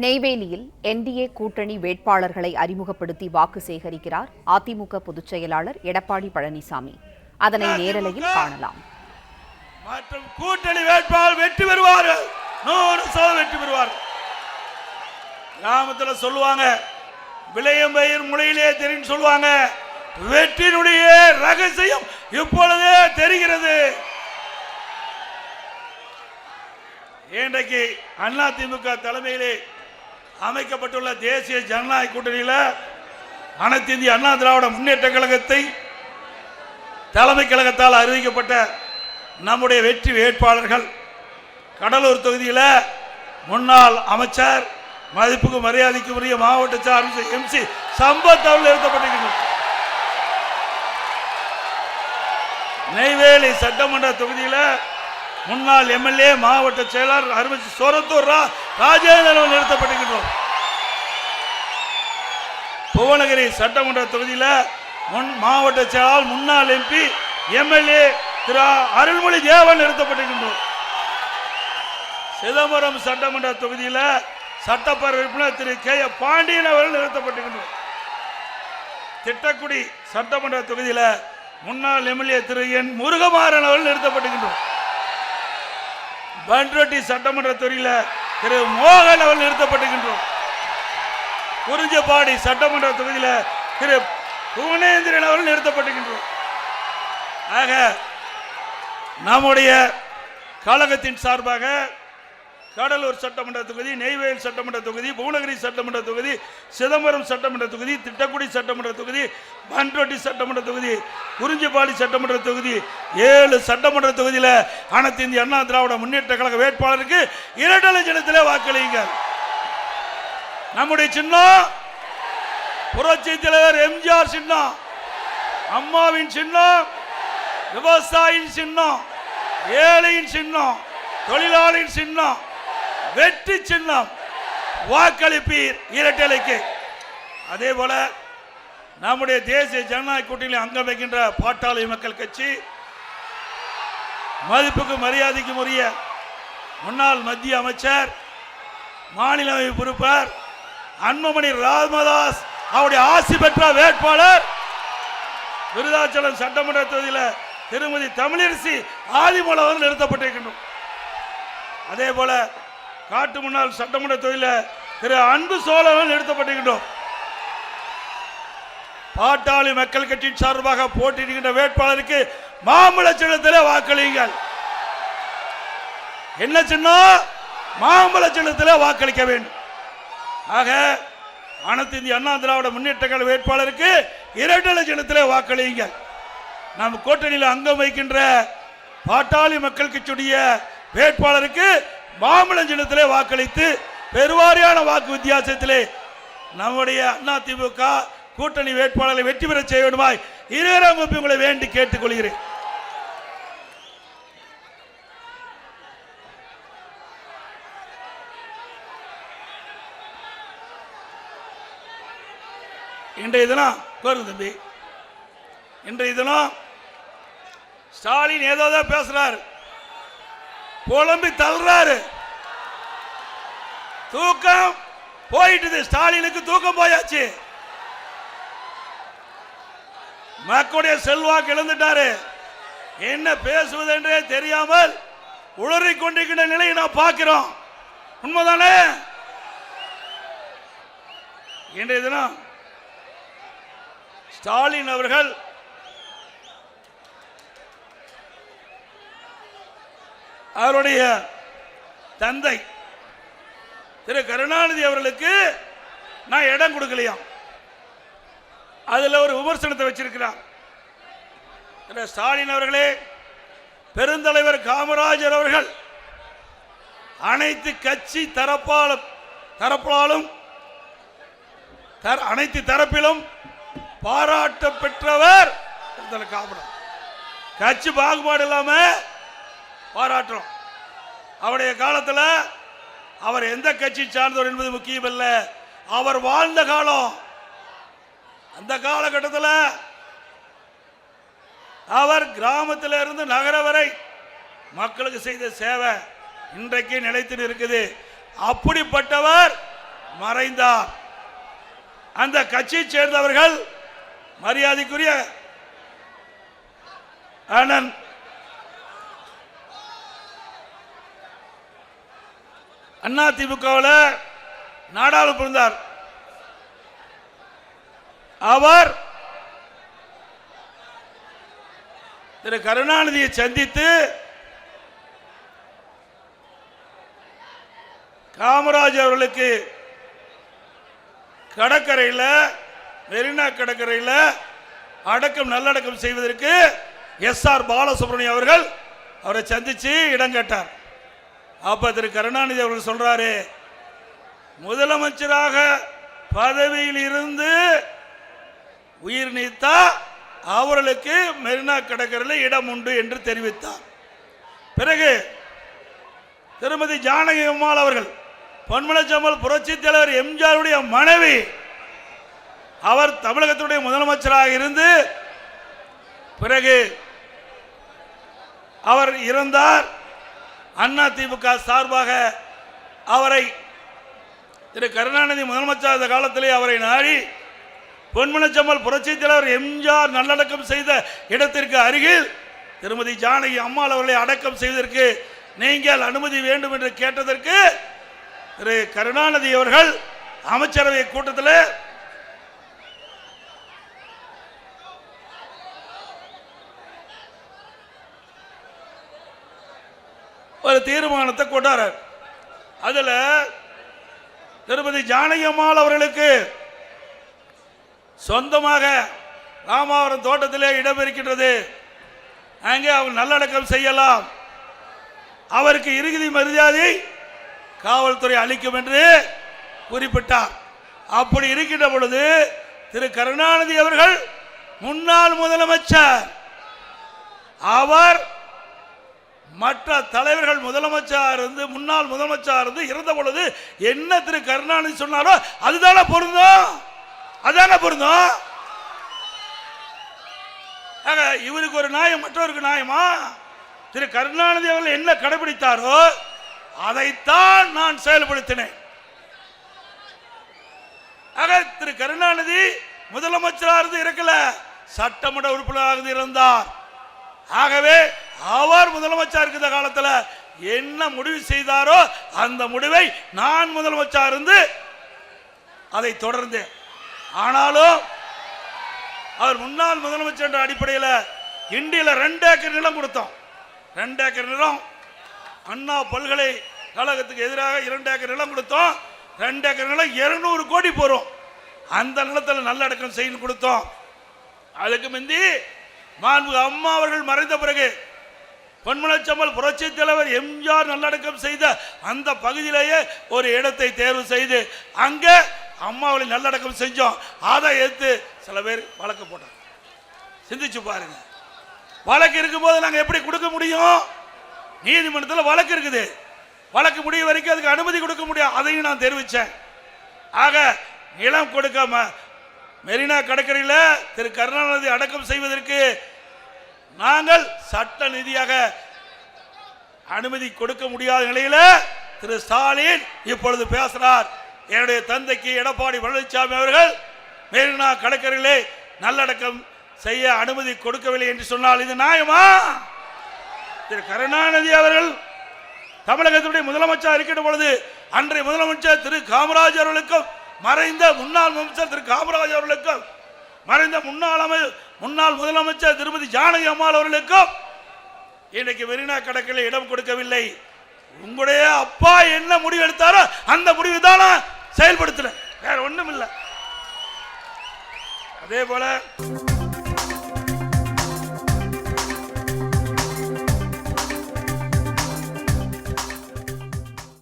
நெய்வேலியில் என்டிஏ கூட்டணி வேட்பாளர்களை அறிமுகப்படுத்தி வாக்கு சேகரிக்கிறார் அதிமுக பொதுச் செயலாளர் எடப்பாடி பழனிசாமி. அதனை நேரலையில் காணலாம். மற்றும் கூட்டணி வேட்பாளர் வெற்றி பெறுவார்கள், 100% வெற்றி பெறுவார். கிராமத்தில் சொல்லுவாங்க, விளையம்பயிர் முளையிலே தெரியும் சொல்லுவாங்க. வெற்றியினுடைய ரகசியம் இப்பொழுதே தெரிகிறது. இன்றைக்கு அதிமுக தலைமையிலே அமைக்கப்பட்டுள்ள தேசிய ஜனநாயக கூட்டணியில் அனைத்து இந்திய அண்ணா திராவிட முன்னேற்ற கழகத்தை தலைமை கழகத்தால் அறிவிக்கப்பட்ட நம்முடைய வெற்றி வேட்பாளர்கள் கடலூர் தொகுதியில் முன்னாள் அமைச்சர் மதிப்புக்கு மரியாதைக்கு உரிய மாவட்ட சார்பு MC சம்பத் அவர்கள் நிறுத்தப்பட்டிருக்கிறார். நெய்வேலி சட்டமன்ற தொகுதியில் முன்னாள் MLA மாவட்ட செயலாளர் அருமதி சோரத்தூர் ராஜேந்திரன் நிறுத்தப்பட்டிருக்கிறோம். புவனகிரி சட்டமன்ற தொகுதியில் மாவட்ட செயலாளர் முன்னாள் MP MLA திரு அருள்மொழி தேவன் நிறுத்தப்பட்டிருக்கின்றோம். சிதம்பரம் சட்டமன்ற தொகுதியில் சட்டப்பேரவை உறுப்பினர் திரு K. பாண்டியன் அவர்கள் நிறுத்தப்பட்டிருக்கின்றோம். திட்டக்குடி சட்டமன்ற தொகுதியில் முன்னாள் MLA திரு N. முருகமாறன் அவர்கள் நிறுத்தப்பட்டிருக்கின்றோம். பன்ருட்டி சட்டமன்ற தொகுதியில் திரு மோகன் அவர்கள் நிறுத்தப்பட்டிருக்கின்றோம். குறிஞ்சிப்பாடி சட்டமன்ற தொகுதியில் திரு புவனேந்திரன் அவர்கள் நிறுத்தப்பட்டிருக்கின்றோம். ஆக நம்முடைய கழகத்தின் சார்பாக கடலூர் சட்டமன்ற தொகுதி, நெய்வேலி சட்டமன்ற தொகுதி, புவனகிரி சட்டமன்ற தொகுதி, சிதம்பரம் சட்டமன்ற தொகுதி, திட்டக்குடி சட்டமன்ற தொகுதி, பன்ருட்டி சட்டமன்ற தொகுதி, குறிஞ்சிப்பாடி சட்டமன்ற தொகுதி, 7 சட்டமன்ற தொகுதியில் அனைத்து இந்திய அண்ணா திராவிட முன்னேற்ற கழக வேட்பாளருக்கு இரட்டை சின்னத்திலே வாக்களியுங்கள். நம்முடைய சின்னம் புரட்சி தலைவர் MGR சின்னம், அம்மாவின் சின்னம், விவசாயியின் சின்னம், ஏழையின் சின்னம், தொழிலாளியின் சின்னம், வெற்றி சின்னம். வாக்களிப்பீர் இரட்டைக்கு. அதே போல நம்முடைய தேசிய ஜனநாயக கூட்டணியில் அங்கம் வைக்கின்ற பாட்டாளி மக்கள் கட்சி மதிப்புக்கு மரியாதைக்கு உரிய முன்னாள் மத்திய அமைச்சர் மாநிலவை பொறுப்பாளர் அன்புமணி ராமதாஸ் அவருடைய ஆசி பெற்ற வேட்பாளர் விருதாச்சலம் சட்டமன்ற தொகுதியில் திருமதி தமிழரசி ஆதிமூலம் நிறுத்தப்பட்டிருக்கின்றோம். அதே போல காட்டு முன்னாள் சட்டமன்ற தொகுதியில் திரு அன்பு சோழன் நிறுத்தப்பட்டிருக்கின்றோம். பாட்டாளி மக்கள் கட்சியின் சார்பாக போட்டியிடுகின்ற வேட்பாளருக்கு மாம்பழ சின்னத்திலே வாக்களியுங்கள். என்ன சின்னம்? மாம்பழ சின்னத்திலே வாக்களிக்க வேண்டும். ஆக அனைத்து இந்திய அண்ணா திராவிட முன்னேற்ற கழக வேட்பாளருக்கு இரட்டை சின்னத்திலே வாக்களியுங்கள். நம் கூட்டணியில் அங்கம் வைக்கின்ற பாட்டாளி மக்கள் கட்சியுடைய வேட்பாளருக்கு மாம்பழ சின்னத்திலே வாக்களித்து பெருவாரியான வாக்கு வித்தியாசத்திலே நம்முடைய அதிமுக கூட்டணி வேட்பாளர்களை வெற்றி பெற செய்ய வேண்டுமாய் இருவரும் உங்களை வேண்டி கேட்டுக் கொள்கிறேன். இன்றைய தினம் தம்பி, இன்றைய தினம் ஸ்டாலின் ஏதோ பேசுறாரு, புலம்பி தள்ளுறாரு. தூக்கம் போயிட்டு, ஸ்டாலினுக்கு தூக்கம் போயாச்சு. மக்களுடைய செல்வாக்கு இழந்துட்டாரு. என்ன பேசுவது என்றே தெரியாமல் உளறிக் கொண்டிருக்கின்ற நிலையை நாம் பார்க்கிறோம். உண்மைதானே? இன்றைய தினம் ஸ்டாலின் அவர்கள் அவருடைய தந்தை திரு கருணாநிதி அவர்களுக்கு நான் இடம் கொடுக்கலையாம். அதில் ஒரு விமர்சனத்தை வச்சிருக்கிறார். ஸ்டாலின் அவர்களே, பெருந்தலைவர் காமராஜர் அவர்கள் அனைத்து கட்சி தரப்பாலும் அனைத்து தரப்பிலும் பாராட்ட பெற்றவர். கட்சி பாகுபாடு இல்லாம பாராட்டுறோம். அவருடைய காலத்தில் அவர் எந்த கட்சி சார்ந்தவர் என்பது முக்கியமல்ல, அவர் வாழ்ந்த காலம். அந்த காலகட்டத்தில் அவர் கிராமத்தில் இருந்து நகர வரை மக்களுக்கு செய்த சேவை இன்றைக்கு நிலைத்து இருக்குது. அப்படிப்பட்டவர் மறைந்தார். அந்த கட்சியை சேர்ந்தவர்கள் மரியாதைக்குரிய அண்ணன் அதிமுகவில் நாடாளுமன்ற இருந்தார். அவர் திரு கருணாநிதியை சந்தித்து காமராஜ் அவர்களுக்கு கடற்கரையில் மெரினா கடற்கரையில் நல்லடக்கம் செய்வதற்கு எஸ்.ஆர். பாலசுப்ரமணியம் அவர்கள் அவரை சந்திச்சு இடம் கேட்டார். அப்ப திரு கருணாநிதி அவர்கள் சொல்றாரு, முதலமைச்சராக பதவியில் இருந்து உயிர் நீத்தா அவர்களுக்கு மெரினா கடற்கரையில் இடம் உண்டு என்று தெரிவித்தார். பிறகு திருமதி ஜானகி அம்மாள் அவர்கள் பொன்மனச்செம்மல் புரட்சி தலைவர் எம்ஜிஆருடைய மனைவி, அவர் தமிழகத்துடைய முதலமைச்சராக இருந்து பிறகு அவர் இறந்தார். அதிமுக சார்பாக அவரை திரு கருணாநிதி முதலமைச்சர் காலத்திலே அவரை நாடி பொன்மனச்செம்மல் புரட்சி தலைவர் எம்ஜிஆர் நல்லடக்கம் செய்த இடத்திற்கு அருகில் திருமதி ஜானகி அம்மாள் அவர்களை அடக்கம் செய்வதற்கு நீங்கள் அனுமதி வேண்டும் என்று கேட்டதற்கு திரு கருணாநிதி அவர்கள் அமைச்சரவை கூட்டத்தில் ஒரு தீர்மானத்தை கொண்டார். அதுல திருமதி ஜானகி அம்மாள் அவர்களுக்கு சொந்தமாக ராமாவரம் தோட்டத்திலே இடம் இருக்கின்றது, அங்கே அவர் நல்லடக்கம் செய்யலாம், அவருக்கு இறுதி மரியாதை காவல்துறை அளிக்கும் என்று குறிப்பிட்டார். அப்படி இருக்கின்ற பொழுது திரு கருணாநிதி அவர்கள் முன்னாள் முதலமைச்சர், அவர் மற்ற தலைவர்கள் முன்னாள் முதலமைச்சர் இருந்து இருந்த பொழுது என்ன திரு கருணாநிதி சொன்னாரோ அதுதானே பொருந்தும். இவருக்கு ஒரு நியாயம், மற்றவருக்கு நியாயமா? திரு கருணாநிதி அவர்கள் என்ன கடைபிடித்தாரோ அதைத்தான் நான் செயல்படுத்தினேன். திரு கருணாநிதி முதலமைச்சராக இருந்து இருக்கல, சட்டமன்ற உறுப்பினராக இருந்தார். ஆகவே அவர் முதலமைச்சர் இருக்கிற காலத்தில் என்ன முடிவு செய்தாரோ அந்த முடிவை நான் முதலமைச்சர் இருந்து அதை தொடர்ந்து, ஆனாலும் அவர் முன்னாள் முதலமைச்சர் என்ற அடிப்படையில் இந்தியில 2 ஏக்கர் நிலம் கொடுத்தோம். 2 ஏக்கர் நிலம் அண்ணா பல்கலைக்கழகத்துக்கு எதிராக 2 ஏக்கர் நிலம் கொடுத்தோம். 2 ஏக்கர் நிலம் 200 கோடி போறோம். அந்த நிலத்தில் நல்லடக்கம் செய்து கொடுத்தோம். அதுக்கு முந்தி மாண்பு அம்மா அவர்கள் மறைந்த பிறகு பொன்மனச்செம்மல் புரட்சி தலைவர் எம்ஜிஆர் நல்லடக்கம் செய்த அந்த பகுதியிலேயே ஒரு இடத்தை தேர்வு செய்து அங்கே அம்மாவை நல்லடக்கம் செஞ்சோம். அதை எடுத்து சில பேர் வழக்கு போட்டாங்க. சிந்திச்சு பாருங்க, வழக்கு இருக்கும்போது நாங்கள் எப்படி கொடுக்க முடியும்? நீதிமன்றத்தில் வழக்கு இருக்குது, வழக்கு முடிய வரைக்கும் அதுக்கு அனுமதி கொடுக்க முடியும். அதையும் நான் தெரிவித்தேன். ஆக நிலம் கொடுக்காம மெரினா கடற்கரையில் திரு கருணாநிதி அடக்கம் செய்வதற்கு நாங்கள் சட்ட ரீதியாக அனுமதி கொடுக்க முடியாத நிலையில் திரு ஸ்டாலின் இப்பொழுது பேசுகிறார். என்னுடைய தந்தைக்கு எடப்பாடி பழனிசாமி அவர்கள் மெரினா கடற்கரையிலே நல்லடக்கம் செய்ய அனுமதி கொடுக்கவில்லை என்று சொன்னால் இது நியாயமா? திரு கருணாநிதி அவர்கள் தமிழகத்துடைய முதலமைச்சர் இருக்கின்ற பொழுது அன்றைய முதலமைச்சர் திரு காமராஜ் அவர்களுக்கும் மறைந்த முன்னாள் முதலமைச்சர் திரு காமராஜ் அவர்களுக்கும் மறைந்த முன்னாள் முதலமைச்சர் திருமதி ஜானகி அம்மாள் அவர்களுக்கும் இன்றைக்கு மெரினா கடற்கரையில் இடம் கொடுக்கவில்லை. உங்களுடைய அப்பா என்ன முடிவு எடுத்தாரோ அந்த முடிவு தான் செயல்படுத்தல, வேற ஒண்ணும் இல்லை. அதே போல